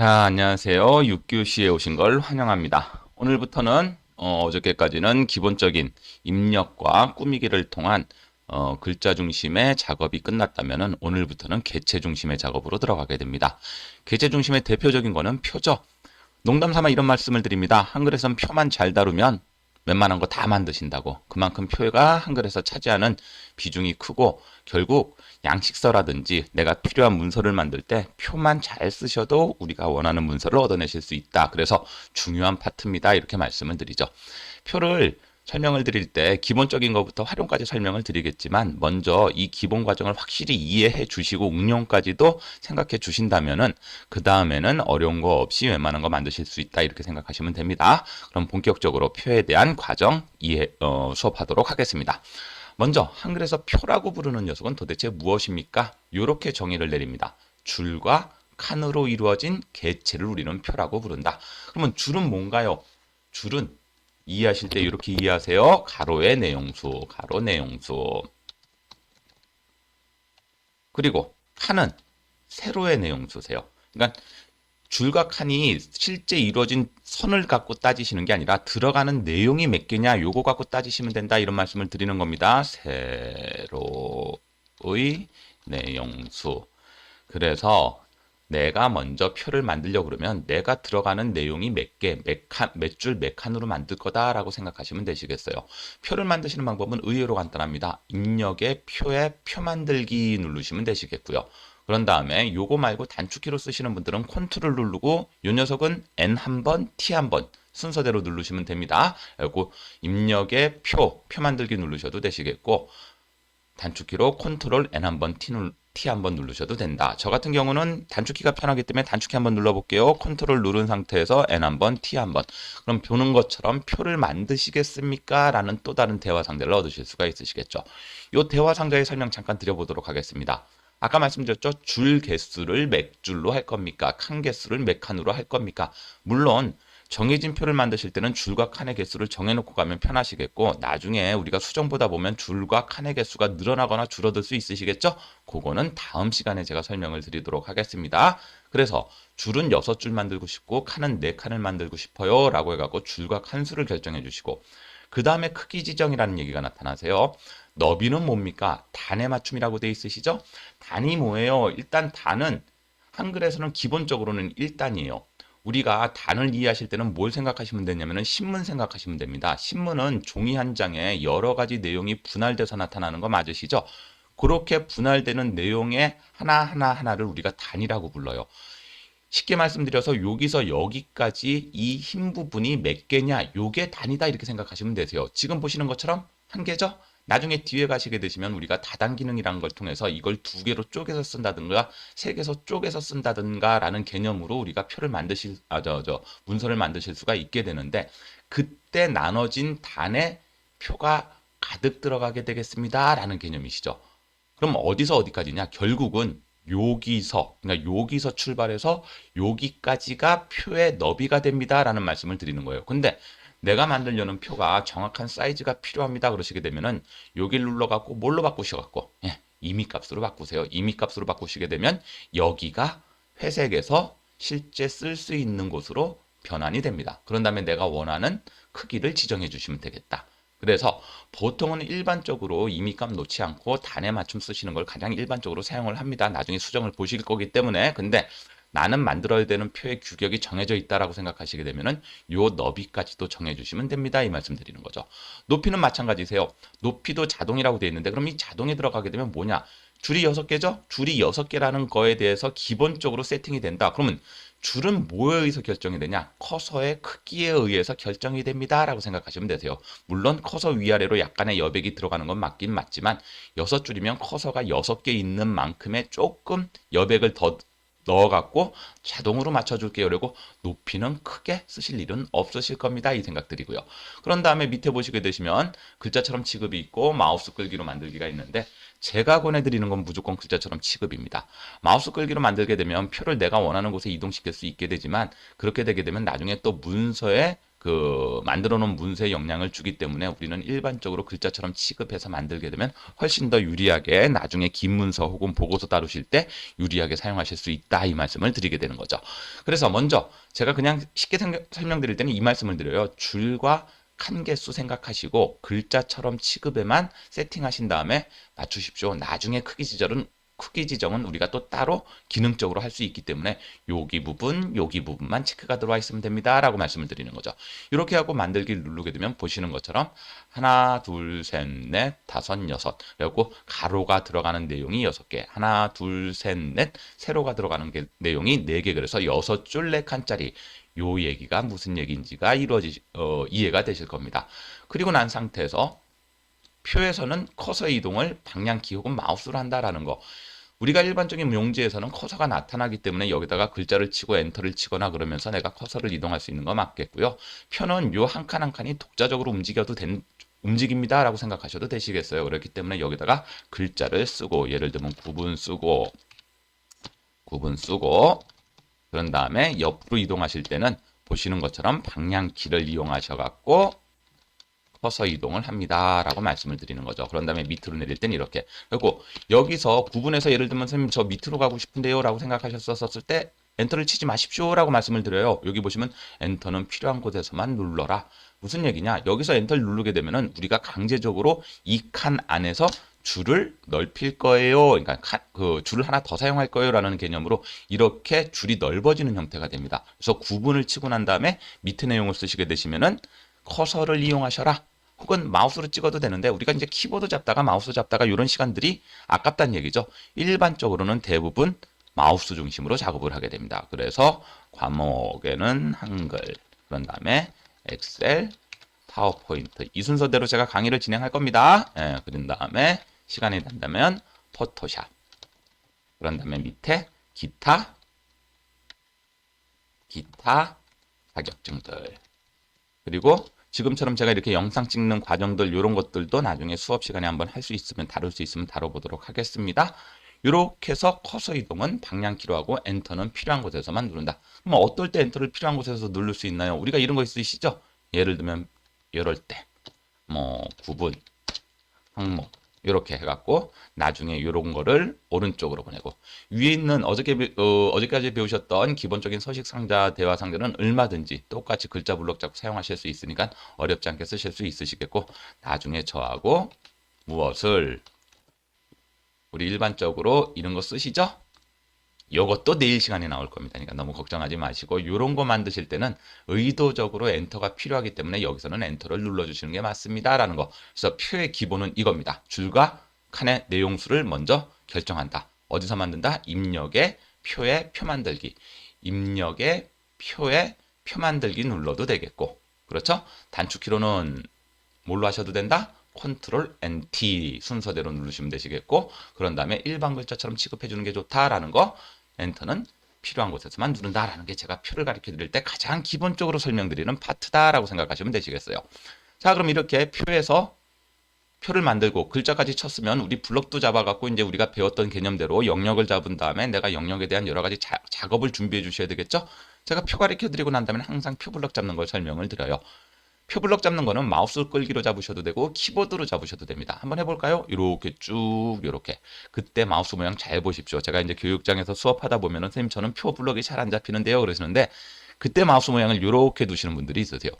자, 안녕하세요. 6교시에 오신 걸 환영합니다. 오늘부터는 어저께까지는 기본적인 입력과 꾸미기를 통한 글자 중심의 작업이 끝났다면은 오늘부터는 개체 중심의 작업으로 들어가게 됩니다. 개체 중심의 대표적인 거는 표죠. 농담 삼아 이런 말씀을 드립니다. 한글에선 표만 잘 다루면 웬만한 거 다 만드신다고. 그만큼 표가 한글에서 차지하는 비중이 크고 결국 양식서라든지 내가 필요한 문서를 만들 때 표만 잘 쓰셔도 우리가 원하는 문서를 얻어내실 수 있다. 그래서 중요한 파트입니다. 이렇게 말씀을 드리죠. 표를 설명을 드릴 때 기본적인 것부터 활용까지 설명을 드리겠지만 먼저 이 기본 과정을 확실히 이해해 주시고 응용까지도 생각해 주신다면은 그 다음에는 어려운 거 없이 웬만한 거 만드실 수 있다 이렇게 생각하시면 됩니다. 그럼 본격적으로 표에 대한 과정 수업하도록 하겠습니다. 먼저 한글에서 표라고 부르는 녀석은 도대체 무엇입니까? 이렇게 정의를 내립니다. 줄과 칸으로 이루어진 개체를 우리는 표라고 부른다. 그러면 줄은 뭔가요? 줄은 이해하실 때 이렇게 이해하세요. 가로의 내용수, 가로 내용수. 그리고 칸은 세로의 내용수세요. 그러니까 줄과 칸이 실제 이루어진 선을 갖고 따지시는 게 아니라 들어가는 내용이 몇 개냐 요거 갖고 따지시면 된다 이런 말씀을 드리는 겁니다. 세로의 내용수. 그래서 내가 먼저 표를 만들려고 그러면 내가 들어가는 내용이 몇 개, 몇 줄, 몇 칸으로 만들 거다라고 생각하시면 되시겠어요. 표를 만드시는 방법은 의외로 간단합니다. 입력의 표에 표 만들기 누르시면 되시겠고요. 그런 다음에 요거 말고 단축키로 쓰시는 분들은 컨트롤 누르고 요 녀석은 N 한 번, T 한 번 순서대로 누르시면 됩니다. 그리고 입력의 표 만들기 누르셔도 되시겠고 단축키로 컨트롤 N 한 번, T 한 번 누르셔도 된다. 저 같은 경우는 단축키가 편하기 때문에 단축키 한번 눌러볼게요. 컨트롤 누른 상태에서 N 한 번, T 한 번. 그럼 보는 것처럼 표를 만드시겠습니까? 라는 또 다른 대화 상대를 얻으실 수가 있으시겠죠. 이 대화 상자의 설명 잠깐 드려보도록 하겠습니다. 아까 말씀드렸죠. 줄 개수를 몇 줄로 할 겁니까? 칸 개수를 몇 칸으로 할 겁니까? 물론 정해진 표를 만드실 때는 줄과 칸의 개수를 정해놓고 가면 편하시겠고 나중에 우리가 수정 보다 보면 줄과 칸의 개수가 늘어나거나 줄어들 수 있으시겠죠? 그거는 다음 시간에 제가 설명을 드리도록 하겠습니다. 그래서 줄은 6줄 만들고 싶고 칸은 4칸을 만들고 싶어요 라고 해갖고 줄과 칸 수를 결정해 주시고 그 다음에 크기 지정이라는 얘기가 나타나세요. 너비는 뭡니까? 단의 맞춤이라고 돼 있으시죠? 단이 뭐예요? 일단 단은 한글에서는 기본적으로는 1단이에요. 우리가 단을 이해하실 때는 뭘 생각하시면 되냐면은 신문 생각하시면 됩니다. 신문은 종이 한 장에 여러 가지 내용이 분할돼서 나타나는 거 맞으시죠? 그렇게 분할되는 내용의 하나를 우리가 단이라고 불러요. 쉽게 말씀드려서 여기서 여기까지 이 흰 부분이 몇 개냐, 요게 단위다 이렇게 생각하시면 되세요. 지금 보시는 것처럼 한 개죠? 나중에 뒤에 가시게 되시면 우리가 다단 기능이라는 걸 통해서 이걸 두 개로 쪼개서 쓴다든가 세 개서 쪼개서 쓴다든가 라는 개념으로 우리가 표를 만드실 문서를 만드실 수가 있게 되는데 그때 나눠진 단의 표가 가득 들어가게 되겠습니다 라는 개념이시죠. 그럼 어디서 어디까지냐? 결국은 그러니까 여기서 출발해서 여기까지가 표의 너비가 됩니다라는 말씀을 드리는 거예요. 근데 내가 만들려는 표가 정확한 사이즈가 필요합니다. 그러시게 되면은 여기를 눌러갖고 뭘로 바꾸셔갖고 임의 값으로 바꾸세요. 임의 값으로 바꾸시게 되면 여기가 회색에서 실제 쓸 수 있는 곳으로 변환이 됩니다. 그런 다음에 내가 원하는 크기를 지정해 주시면 되겠다. 그래서 보통은 일반적으로 임의값 놓지 않고 단에 맞춤 쓰시는 걸 가장 일반적으로 사용을 합니다. 나중에 수정을 보실 거기 때문에. 근데 나는 만들어야 되는 표의 규격이 정해져 있다라고 생각하시게 되면은 요 너비까지도 정해 주시면 됩니다. 이 말씀 드리는 거죠. 높이는 마찬가지세요. 높이도 자동이라고 되어 있는데 그럼 이 자동에 들어가게 되면 뭐냐? 줄이 6개죠? 줄이 6개라는 거에 대해서 기본적으로 세팅이 된다. 그러면 줄은 뭐에 의해서 결정이 되냐? 커서의 크기에 의해서 결정이 됩니다. 라고 생각하시면 되세요. 물론 커서 위아래로 약간의 여백이 들어가는 건 맞긴 맞지만 6줄이면 커서가 6개 있는 만큼의 조금 여백을 더 넣어갖고 자동으로 맞춰줄게요. 그리고 높이는 크게 쓰실 일은 없으실 겁니다. 이 생각 드리고요. 그런 다음에 밑에 보시게 되시면 글자처럼 취급이 있고 마우스 끌기로 만들기가 있는데 제가 권해드리는 건 무조건 글자처럼 취급입니다. 마우스 끌기로 만들게 되면 표를 내가 원하는 곳에 이동시킬 수 있게 되지만 그렇게 되게 되면 나중에 또 문서에 그 만들어 놓은 문서에 영향을 주기 때문에 우리는 일반적으로 글자처럼 취급해서 만들게 되면 훨씬 더 유리하게 나중에 긴 문서 혹은 보고서 다루실 때 유리하게 사용하실 수 있다, 이 말씀을 드리게 되는 거죠. 그래서 먼저 제가 그냥 쉽게 설명드릴 때는 이 말씀을 드려요. 줄과 칸 개수 생각하시고 글자처럼 취급에만 세팅하신 다음에 맞추십시오. 나중에 크기 지정은 우리가 또 따로 기능적으로 할 수 있기 때문에 여기 부분만 체크가 들어와 있으면 됩니다, 라고 말씀을 드리는 거죠. 이렇게 하고 만들기를 누르게 되면 보시는 것처럼 하나, 둘, 셋, 넷, 다섯, 여섯, 그리고 가로가 들어가는 내용이 6개, 하나, 둘, 셋, 넷, 세로가 들어가는 내용이 4개, 그래서 6줄 4칸짜리, 요 얘기가 무슨 얘기인지가 이해가 되실 겁니다. 그리고 난 상태에서 표에서는 커서 이동을 방향키 혹은 마우스로 한다라는 거. 우리가 일반적인 용지에서는 커서가 나타나기 때문에 여기다가 글자를 치고 엔터를 치거나 그러면서 내가 커서를 이동할 수 있는 거 맞겠고요. 표는 요 한 칸 한 칸이 독자적으로 움직입니다라고 생각하셔도 되시겠어요. 그렇기 때문에 여기다가 글자를 쓰고, 예를 들면 구분 쓰고 그런 다음에 옆으로 이동하실 때는 보시는 것처럼 방향키를 이용하셔 갖고 커서 이동을 합니다라고 말씀을 드리는 거죠. 그런 다음에 밑으로 내릴 땐 이렇게. 그리고 여기서 구분해서 예를 들면 선생님 저 밑으로 가고 싶은데요 라고 생각하셨었을 때 엔터를 치지 마십시오 라고 말씀을 드려요. 여기 보시면 엔터는 필요한 곳에서만 눌러라. 무슨 얘기냐? 여기서 엔터를 누르게 되면은 우리가 강제적으로 이 칸 안에서 줄을 넓힐 거예요. 그러니까 그 줄을 하나 더 사용할 거예요라는 개념으로 이렇게 줄이 넓어지는 형태가 됩니다. 그래서 구분을 치고 난 다음에 밑에 내용을 쓰시게 되시면은 커서를 이용하셔라. 혹은 마우스로 찍어도 되는데 우리가 이제 키보드 잡다가 마우스 잡다가 이런 시간들이 아깝다는 얘기죠. 일반적으로는 대부분 마우스 중심으로 작업을 하게 됩니다. 그래서 과목에는 한글, 그런 다음에 엑셀, 파워포인트 이 순서대로 제가 강의를 진행할 겁니다. 예, 그런 다음에 시간이 된다면 포토샵, 그런 다음에 밑에 기타 자격증들, 그리고 지금처럼 제가 이렇게 영상 찍는 과정들 이런 것들도 나중에 수업 시간에 한번 할 수 있으면 다룰 수 있으면 다뤄보도록 하겠습니다. 이렇게 해서 커서 이동은 방향키로 하고 엔터는 필요한 곳에서만 누른다. 그럼 어떨 때 엔터를 필요한 곳에서 누를 수 있나요? 우리가 이런 거 있으시죠? 예를 들면 이럴 때 뭐 구분, 항목 이렇게 해갖고 나중에 이런 거를 오른쪽으로 보내고 위에 있는 어제까지 배우셨던 기본적인 서식 상자, 대화 상자는 얼마든지 똑같이 글자 블록 잡고 사용하실 수 있으니까 어렵지 않게 쓰실 수 있으시겠고 나중에 저하고 무엇을 우리 일반적으로 이런 거 쓰시죠? 요것도 내일 시간에 나올 겁니다. 그러니까 너무 걱정하지 마시고 이런 거 만드실 때는 의도적으로 엔터가 필요하기 때문에 여기서는 엔터를 눌러주시는 게 맞습니다라는 거. 그래서 표의 기본은 이겁니다. 줄과 칸의 내용수를 먼저 결정한다. 어디서 만든다? 입력의 표의 표 만들기. 입력의 표의 표 만들기 눌러도 되겠고, 그렇죠? 단축키로는 뭘로 하셔도 된다? 컨트롤 NT 순서대로 누르시면 되시겠고, 그런 다음에 일반 글자처럼 취급해 주는 게 좋다라는 거, 엔터는 필요한 곳에서만 누른다라는 게 제가 표를 가르쳐 드릴 때 가장 기본적으로 설명드리는 파트다라고 생각하시면 되시겠어요. 자, 그럼 이렇게 표에서 표를 만들고 글자까지 쳤으면 우리 블럭도 잡아갖고 이제 우리가 배웠던 개념대로 영역을 잡은 다음에 내가 영역에 대한 여러 가지 작업을 준비해 주셔야 되겠죠? 제가 표 가르쳐 드리고 난 다음에 항상 표 블럭 잡는 걸 설명을 드려요. 표 블럭 잡는 거는 마우스 끌기로 잡으셔도 되고 키보드로 잡으셔도 됩니다. 한번 해볼까요? 이렇게 쭉 이렇게. 그때 마우스 모양 잘 보십시오. 제가 이제 교육장에서 수업하다 보면은 선생님 저는 표 블럭이 잘 안 잡히는데요 그러시는데 그때 마우스 모양을 이렇게 두시는 분들이 있으세요.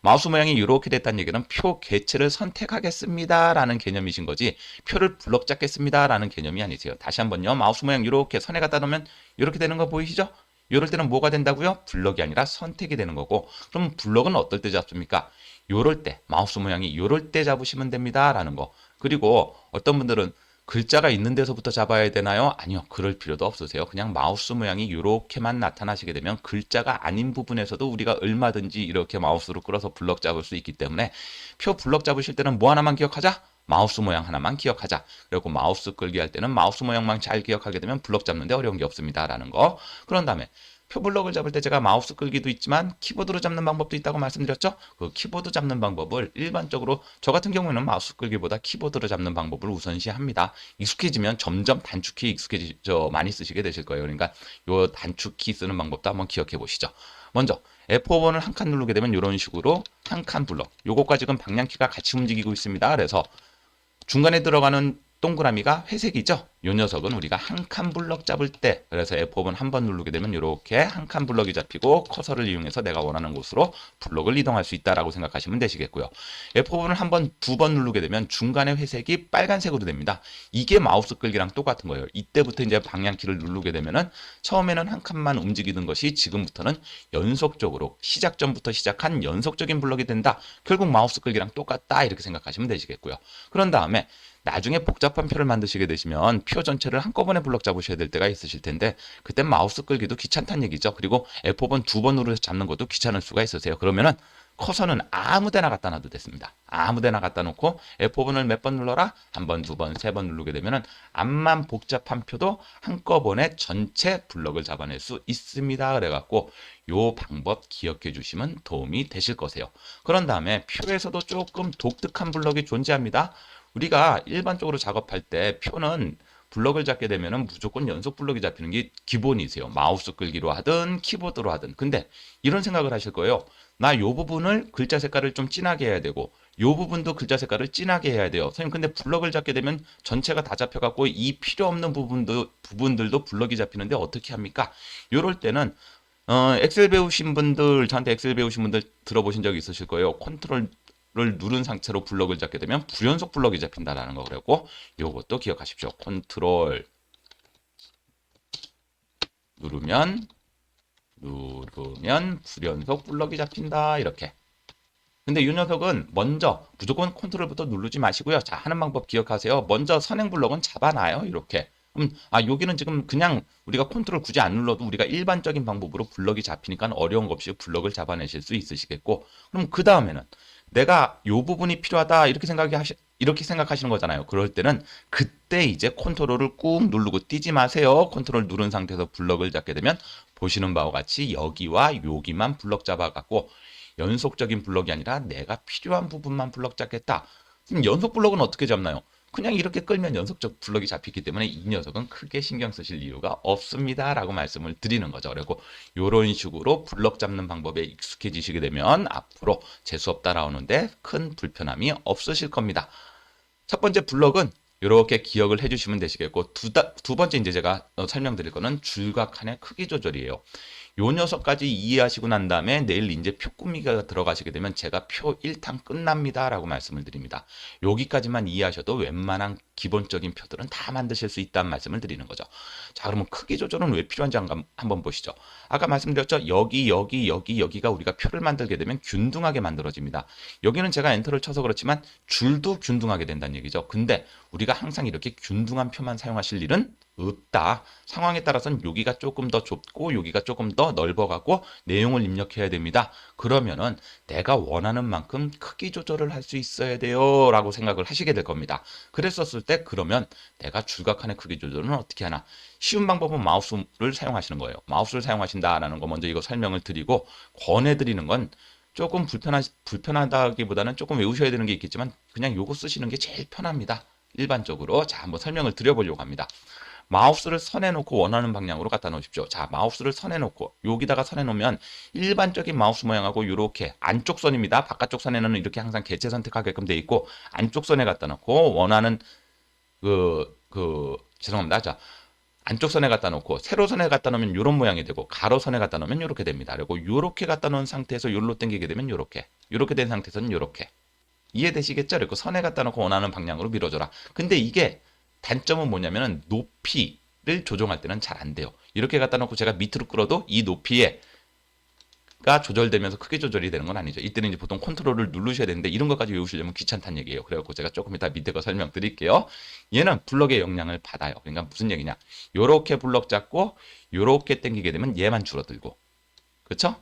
마우스 모양이 이렇게 됐다는 얘기는 표 개체를 선택하겠습니다 라는 개념이신 거지 표를 블럭 잡겠습니다 라는 개념이 아니세요. 다시 한번요. 마우스 모양 이렇게 선에 갖다 놓으면 이렇게 되는 거 보이시죠? 이럴 때는 뭐가 된다고요? 블럭이 아니라 선택이 되는 거고, 그럼 블럭은 어떨 때 잡습니까? 요럴 때, 마우스 모양이 요럴 때 잡으시면 됩니다 라는 거. 그리고 어떤 분들은 글자가 있는 데서부터 잡아야 되나요? 아니요, 그럴 필요도 없으세요. 그냥 마우스 모양이 이렇게만 나타나시게 되면 글자가 아닌 부분에서도 우리가 얼마든지 이렇게 마우스로 끌어서 블럭 잡을 수 있기 때문에 표 블럭 잡으실 때는 뭐 하나만 기억하자? 마우스 모양 하나만 기억하자. 그리고 마우스 끌기 할 때는 마우스 모양만 잘 기억하게 되면 블럭 잡는데 어려운 게 없습니다라는 거. 그런 다음에 표 블럭을 잡을 때 제가 마우스 끌기도 있지만 키보드로 잡는 방법도 있다고 말씀드렸죠? 그 키보드 잡는 방법을 일반적으로 저 같은 경우에는 마우스 끌기보다 키보드로 잡는 방법을 우선시합니다. 익숙해지면 점점 단축키 많이 쓰시게 되실 거예요. 그러니까 요 단축키 쓰는 방법도 한번 기억해 보시죠. 먼저 F5번을 한 칸 누르게 되면 이런 식으로 한 칸 블럭. 요것과 지금 방향키가 같이 움직이고 있습니다. 그래서 중간에 들어가는 동그라미가 회색이죠. 이 녀석은 우리가 한 칸 블럭 잡을 때, 그래서 F5번 한 번 누르게 되면 이렇게 한 칸 블럭이 잡히고 커서를 이용해서 내가 원하는 곳으로 블럭을 이동할 수 있다라고 생각하시면 되시겠고요. F5번을 한 번, 두 번 누르게 되면 중간에 회색이 빨간색으로 됩니다. 이게 마우스 끌기랑 똑같은 거예요. 이때부터 이제 방향키를 누르게 되면은 처음에는 한 칸만 움직이던 것이 지금부터는 연속적으로 시작 전부터 시작한 연속적인 블럭이 된다. 결국 마우스 끌기랑 똑같다 이렇게 생각하시면 되시겠고요. 그런 다음에 나중에 복잡한 표를 만드시게 되시면 표 전체를 한꺼번에 블럭 잡으셔야 될 때가 있으실 텐데 그땐 마우스 끌기도 귀찮다는 얘기죠. 그리고 F5번 두 번 누르서 잡는 것도 귀찮을 수가 있으세요. 그러면은 커서는 아무 데나 갖다 놔도 됐습니다. 아무 데나 갖다 놓고 F5번을 몇 번 눌러라? 한 번, 두 번, 세 번 누르게 되면은 암만 복잡한 표도 한꺼번에 전체 블럭을 잡아낼 수 있습니다. 그래갖고 요 방법 기억해 주시면 도움이 되실 거세요. 그런 다음에 표에서도 조금 독특한 블럭이 존재합니다. 우리가 일반적으로 작업할 때 표는 블럭을 잡게 되면은 무조건 연속 블럭이 잡히는 게 기본이세요. 마우스 끌기로 하든 키보드로 하든. 근데 이런 생각을 하실 거예요. 나 요 부분을 글자 색깔을 좀 진하게 해야 되고 요 부분도 글자 색깔을 진하게 해야 돼요. 선생님 근데 블럭을 잡게 되면 전체가 다 잡혀갖고 이 필요 없는 부분들도 블럭이 잡히는데 어떻게 합니까? 요럴 때는 엑셀 배우신 분들, 저한테 엑셀 배우신 분들 들어보신 적 있으실 거예요. 컨트롤을 누른 상태로 블럭을 잡게 되면 불연속 블럭이 잡힌다라는 거 그랬고 요것도 기억하십시오. 컨트롤 누르면 불연속 블럭이 잡힌다 이렇게. 근데 이 녀석은 먼저 무조건 컨트롤부터 누르지 마시고요. 자, 하는 방법 기억하세요. 먼저 선행 블럭은 잡아놔요. 이렇게. 여기는 지금 그냥 우리가 컨트롤 굳이 안 눌러도 우리가 일반적인 방법으로 블럭이 잡히니까 어려운 거 없이 블럭을 잡아내실 수 있으시겠고, 그럼 그 다음에는 내가 요 부분이 필요하다 이렇게 생각하시는 거잖아요. 그럴 때는 그때 이제 컨트롤을 꾹 누르고 뛰지 마세요. 컨트롤 누른 상태에서 블럭을 잡게 되면 보시는 바와 같이 여기와 여기만 블럭 잡아갖고 연속적인 블럭이 아니라 내가 필요한 부분만 블럭 잡겠다. 그럼 연속 블럭은 어떻게 잡나요? 그냥 이렇게 끌면 연속적 블럭이 잡히기 때문에 이 녀석은 크게 신경 쓰실 이유가 없습니다. 라고 말씀을 드리는 거죠. 그리고 이런 식으로 블럭 잡는 방법에 익숙해지시게 되면 앞으로 재수업 따라오는데 큰 불편함이 없으실 겁니다. 첫 번째 블럭은 이렇게 기억을 해주시면 되시겠고 두 번째 이제 제가 설명드릴 거는 줄과 칸의 크기 조절이에요. 요 녀석까지 이해하시고 난 다음에 내일 이제 표 꾸미기가 들어가시게 되면 제가 표 1탄 끝납니다 라고 말씀을 드립니다. 여기까지만 이해하셔도 웬만한 기본적인 표들은 다 만드실 수 있다는 말씀을 드리는 거죠. 자, 그러면 크기 조절은 왜 필요한지 한번 보시죠. 아까 말씀드렸죠. 여기가 우리가 표를 만들게 되면 균등하게 만들어집니다. 여기는 제가 엔터를 쳐서 그렇지만 줄도 균등하게 된다는 얘기죠. 근데 우리가 항상 이렇게 균등한 표만 사용하실 일은 없다. 상황에 따라서는 여기가 조금 더 좁고 여기가 조금 더 넓어가고 내용을 입력해야 됩니다. 그러면은 내가 원하는 만큼 크기 조절을 할 수 있어야 돼요 라고 생각을 하시게 될 겁니다. 그랬었을 때 그러면 내가 줄과 칸의 크기 조절은 어떻게 하나? 쉬운 방법은 마우스를 사용하시는 거예요. 마우스를 사용하신다라는 거 먼저 이거 설명을 드리고 권해드리는 건 조금 불편하다기보다는 조금 외우셔야 되는 게 있겠지만 그냥 요거 쓰시는 게 제일 편합니다. 일반적으로. 자, 한번 설명을 드려보려고 합니다. 마우스를 선해 놓고 원하는 방향으로 갖다 놓으십시오. 자, 마우스를 선해 놓고 여기다가 선해 놓으면 일반적인 마우스 모양하고 이렇게 안쪽 선입니다. 바깥쪽 선에는 이렇게 항상 개체 선택하게끔 돼 있고 안쪽 선에 갖다 놓고 원하는 죄송합니다. 자, 안쪽 선에 갖다 놓고 세로 선에 갖다 놓으면 이런 모양이 되고 가로 선에 갖다 놓으면 이렇게 됩니다. 그리고 이렇게 갖다 놓은 상태에서 요로 당기게 되면 이렇게 된 상태에서는 이렇게 이해되시겠죠? 그리고 선에 갖다 놓고 원하는 방향으로 밀어줘라. 근데 이게 단점은 뭐냐면은 높이를 조정할 때는 잘 안 돼요. 이렇게 갖다 놓고 제가 밑으로 끌어도 이 높이가 조절되면서 크기 조절이 되는 건 아니죠. 이때는 이제 보통 컨트롤을 누르셔야 되는데 이런 것까지 외우시려면 귀찮다는 얘기예요. 그래갖고 제가 조금 이따 밑에 거 설명드릴게요. 얘는 블럭의 영향을 받아요. 그러니까 무슨 얘기냐? 요렇게 블럭 잡고 요렇게 당기게 되면 얘만 줄어들고, 그렇죠?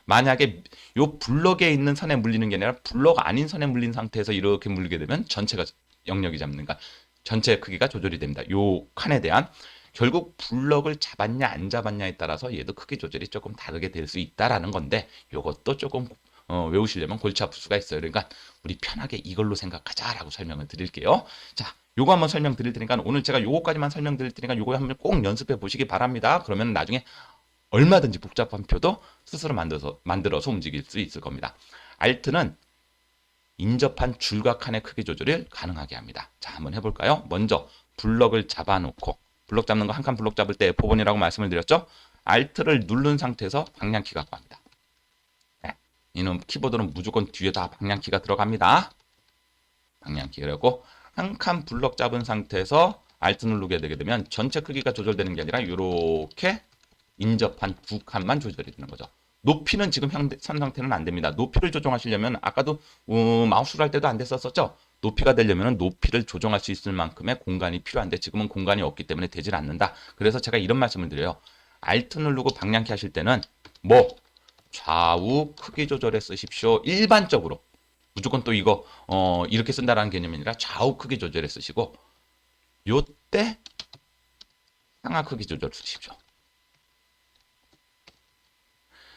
만약에 요 블럭에 있는 선에 물리는 게 아니라 블럭 아닌 선에 물린 상태에서 이렇게 물리게 되면 전체가 영역이 잡는, 그러니까 전체 크기가 조절이 됩니다. 요 칸에 대한 결국 블럭을 잡았냐 안 잡았냐에 따라서 얘도 크기 조절이 조금 다르게 될 수 있다라는 건데 요것도 조금 외우시려면 골치 아플 수가 있어요. 그러니까 우리 편하게 이걸로 생각하자라고 설명을 드릴게요. 자, 요거 한번 설명드릴 테니까 오늘 제가 요거까지만 설명드릴 테니까 요거 한번 꼭 연습해 보시기 바랍니다. 그러면 나중에 얼마든지 복잡한 표도 스스로 만들어서 움직일 수 있을 겁니다. Alt는 인접한 줄과 칸의 크기 조절을 가능하게 합니다. 자, 한번 해볼까요? 먼저 블럭을 잡아놓고, 블럭 잡는 거 한 칸 블럭 잡을 때 F5번이라고 말씀을 드렸죠? Alt를 누른 상태에서 방향키 갖고 합니다. 네. 이는 키보드는 무조건 뒤에다 방향키가 들어갑니다. 방향키. 그리고 한 칸 블럭 잡은 상태에서 Alt 누르게 되게 되면 전체 크기가 조절되는 게 아니라 이렇게 인접한 두 칸만 조절이 되는 거죠. 높이는 지금 현 상태는 안 됩니다. 높이를 조정하시려면 아까도 마우스로 할 때도 안 됐었죠. 높이가 되려면 높이를 조정할 수 있을 만큼의 공간이 필요한데 지금은 공간이 없기 때문에 되질 않는다. 그래서 제가 이런 말씀을 드려요. Alt 누르고 방향키 하실 때는 뭐 좌우 크기 조절해 쓰십시오. 일반적으로 무조건 또 이거 이렇게 쓴다라는 개념이 아니라 좌우 크기 조절해 쓰시고 요때 상하 크기 조절 쓰십시오.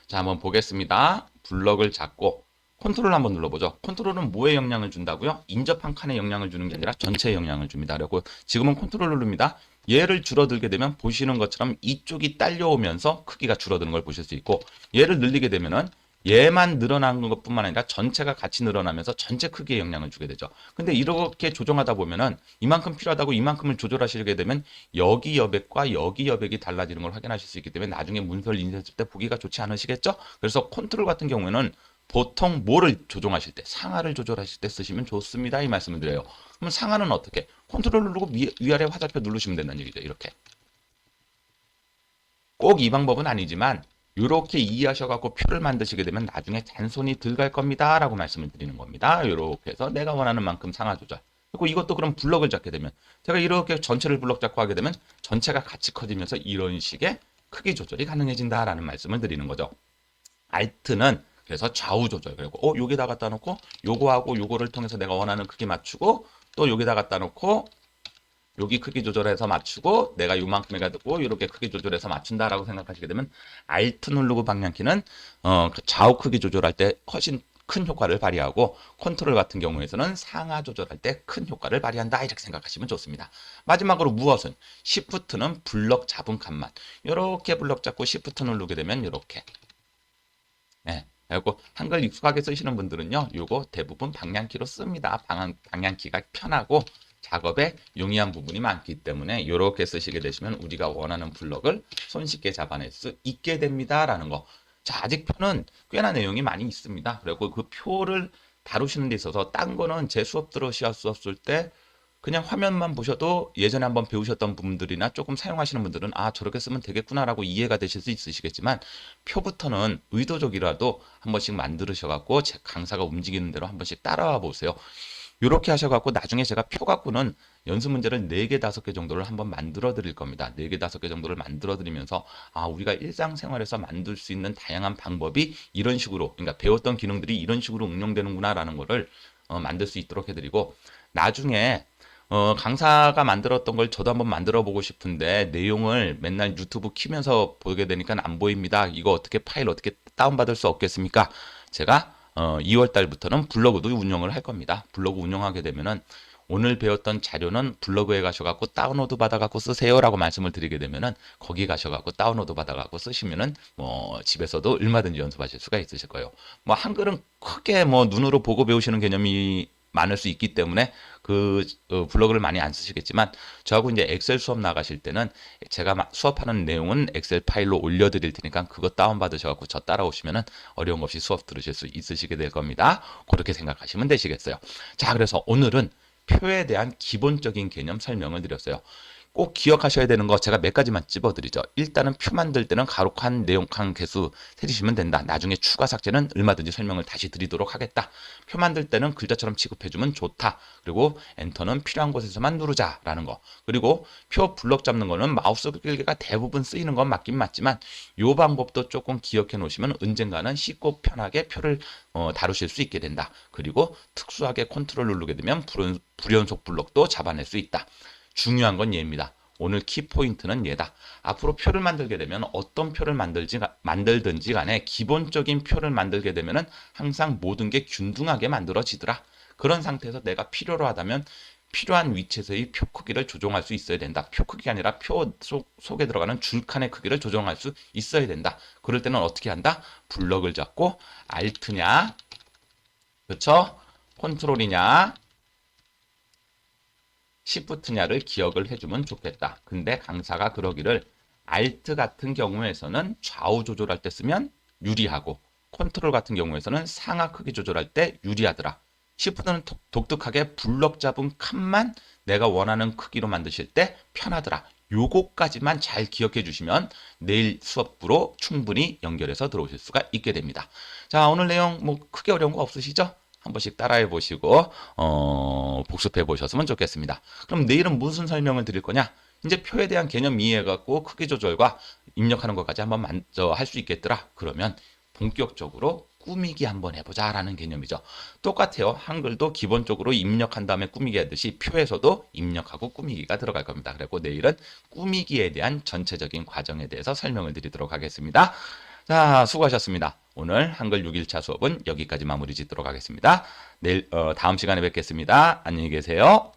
자, 한번 보겠습니다. 블럭을 잡고 컨트롤 한번 눌러보죠. 컨트롤은 뭐에 영향을 준다고요? 인접한 칸에 영향을 주는 게 아니라 전체에 영향을 줍니다. 그리고 지금은 컨트롤 누릅니다. 얘를 줄어들게 되면 보시는 것처럼 이쪽이 딸려오면서 크기가 줄어드는 걸 보실 수 있고, 얘를 늘리게 되면은 얘만 늘어나는 것뿐만 아니라 전체가 같이 늘어나면서 전체 크기에 영향을 주게 되죠. 근데 이렇게 조정하다 보면은 이만큼 필요하다고 이만큼을 조절하시게 되면 여기 여백과 여기 여백이 달라지는 걸 확인하실 수 있기 때문에 나중에 문서를 인쇄했을 때 보기가 좋지 않으시겠죠? 그래서 컨트롤 같은 경우에는 보통 뭐를 조정하실 때, 상하를 조절하실 때 쓰시면 좋습니다. 이 말씀을 드려요. 그럼 상하는 어떻게? 컨트롤 누르고 위아래 화살표 누르시면 된다는 얘기죠. 이렇게. 꼭 이 방법은 아니지만 이렇게 이해하셔갖고 표를 만드시게 되면 나중에 잔손이 덜 갈 겁니다. 라고 말씀을 드리는 겁니다. 이렇게 해서 내가 원하는 만큼 상하 조절. 그리고 이것도 그럼 블럭을 잡게 되면 제가 이렇게 전체를 블럭 잡고 하게 되면 전체가 같이 커지면서 이런 식의 크기 조절이 가능해진다라는 말씀을 드리는 거죠. Alt는 그래서 좌우 조절. 그리고 여기다 갖다 놓고 요거하고 요거를 통해서 내가 원하는 크기 맞추고 또 여기다 갖다 놓고 여기 크기 조절해서 맞추고 내가 요만큼 해가지고 이렇게 크기 조절해서 맞춘다라고 생각하시게 되면 Alt 누르고 방향키는 좌우 크기 조절할 때 훨씬 큰 효과를 발휘하고 컨트롤 같은 경우에서는 상하 조절할 때 큰 효과를 발휘한다 이렇게 생각하시면 좋습니다. 마지막으로 무엇은? Shift는 블럭 잡은 칸만 이렇게 블럭 잡고 Shift 누르게 되면 이렇게 네. 그리고 한글 익숙하게 쓰시는 분들은요, 요거 대부분 방향키로 씁니다. 방향키가 편하고 작업에 용이한 부분이 많기 때문에 이렇게 쓰시게 되시면 우리가 원하는 블럭을 손쉽게 잡아낼 수 있게 됩니다라는 거. 자, 아직 표는 꽤나 내용이 많이 있습니다. 그리고 그 표를 다루시는 데 있어서 딴 거는 제 수업 들으셨을 때 그냥 화면만 보셔도 예전에 한번 배우셨던 분들이나 조금 사용하시는 분들은 아 저렇게 쓰면 되겠구나라고 이해가 되실 수 있으시겠지만 표부터는 의도적이라도 한 번씩 만들으셔갖고 제 강사가 움직이는 대로 한 번씩 따라와 보세요. 이렇게 하셔갖고 나중에 제가 표 갖고는 연습 문제를 4개, 5개 정도를 한번 만들어 드릴 겁니다. 4개, 5개 정도를 만들어 드리면서 아 우리가 일상생활에서 만들 수 있는 다양한 방법이 이런 식으로 그러니까 배웠던 기능들이 이런 식으로 응용되는구나라는 거를 만들 수 있도록 해드리고 나중에 강사가 만들었던 걸 저도 한번 만들어 보고 싶은데 내용을 맨날 유튜브 키면서 보게 되니까 안 보입니다. 이거 어떻게 파일 어떻게 다운받을 수 없겠습니까? 제가 2월 달부터는 블로그도 운영을 할 겁니다. 블로그 운영하게 되면은 오늘 배웠던 자료는 블로그에 가셔갖고 다운로드 받아갖고 쓰세요라고 말씀을 드리게 되면은 거기 가셔갖고 다운로드 받아갖고 쓰시면은 뭐 집에서도 얼마든지 연습하실 수가 있으실 거예요. 뭐 한글은 크게 뭐 눈으로 보고 배우시는 개념이 많을 수 있기 때문에 그 블로그를 많이 안 쓰시겠지만 저하고 이제 엑셀 수업 나가실 때는 제가 수업하는 내용은 엑셀 파일로 올려드릴 테니까 그거 다운받으셔갖고 저 따라오시면은 어려운 거 없이 수업 들으실 수 있으시게 될 겁니다. 그렇게 생각하시면 되시겠어요. 자, 그래서 오늘은 표에 대한 기본적인 개념 설명을 드렸어요. 꼭 기억하셔야 되는 거 제가 몇 가지만 찝어드리죠. 일단은 표 만들 때는 가로칸, 내용칸 개수 세주시면 된다. 나중에 추가 삭제는 얼마든지 설명을 다시 드리도록 하겠다. 표 만들 때는 글자처럼 취급해주면 좋다. 그리고 엔터는 필요한 곳에서만 누르자라는 거. 그리고 표 블럭 잡는 거는 마우스 길이가 대부분 쓰이는 건 맞긴 맞지만 이 방법도 조금 기억해 놓으시면 언젠가는 쉽고 편하게 표를 다루실 수 있게 된다. 그리고 특수하게 컨트롤 누르게 되면 불연속 블럭도 잡아낼 수 있다. 중요한 건 얘입니다. 오늘 키포인트는 얘다. 앞으로 표를 만들게 되면 어떤 표를 만들든지 간에 기본적인 표를 만들게 되면은 항상 모든 게 균등하게 만들어지더라. 그런 상태에서 내가 필요로 하다면 필요한 위치에서의 표 크기를 조정할 수 있어야 된다. 표 크기가 아니라 표 속에 들어가는 줄칸의 크기를 조정할 수 있어야 된다. 그럴 때는 어떻게 한다? 블럭을 잡고 Alt냐, 그쵸? 컨트롤이냐, 시프트냐를 기억을 해주면 좋겠다. 근데 강사가 그러기를 Alt 같은 경우에서는 좌우 조절할 때 쓰면 유리하고 컨트롤 같은 경우에서는 상하 크기 조절할 때 유리하더라. 시프트는 독특하게 블럭 잡은 칸만 내가 원하는 크기로 만드실 때 편하더라. 요거까지만 잘 기억해 주시면 내일 수업부로 충분히 연결해서 들어오실 수가 있게 됩니다. 자, 오늘 내용 뭐 크게 어려운 거 없으시죠? 한 번씩 따라해 보시고 복습해 보셨으면 좋겠습니다. 그럼 내일은 무슨 설명을 드릴 거냐? 이제 표에 대한 개념 이해해갖고 크기 조절과 입력하는 것까지 한번 먼저 할 수 있겠더라. 그러면 본격적으로 꾸미기 한번 해보자라는 개념이죠. 똑같아요. 한글도 기본적으로 입력한 다음에 꾸미기 하듯이 표에서도 입력하고 꾸미기가 들어갈 겁니다. 그리고 내일은 꾸미기에 대한 전체적인 과정에 대해서 설명을 드리도록 하겠습니다. 자, 수고하셨습니다. 오늘 한글 6일차 수업은 여기까지 마무리 짓도록 하겠습니다. 내일 다음 시간에 뵙겠습니다. 안녕히 계세요.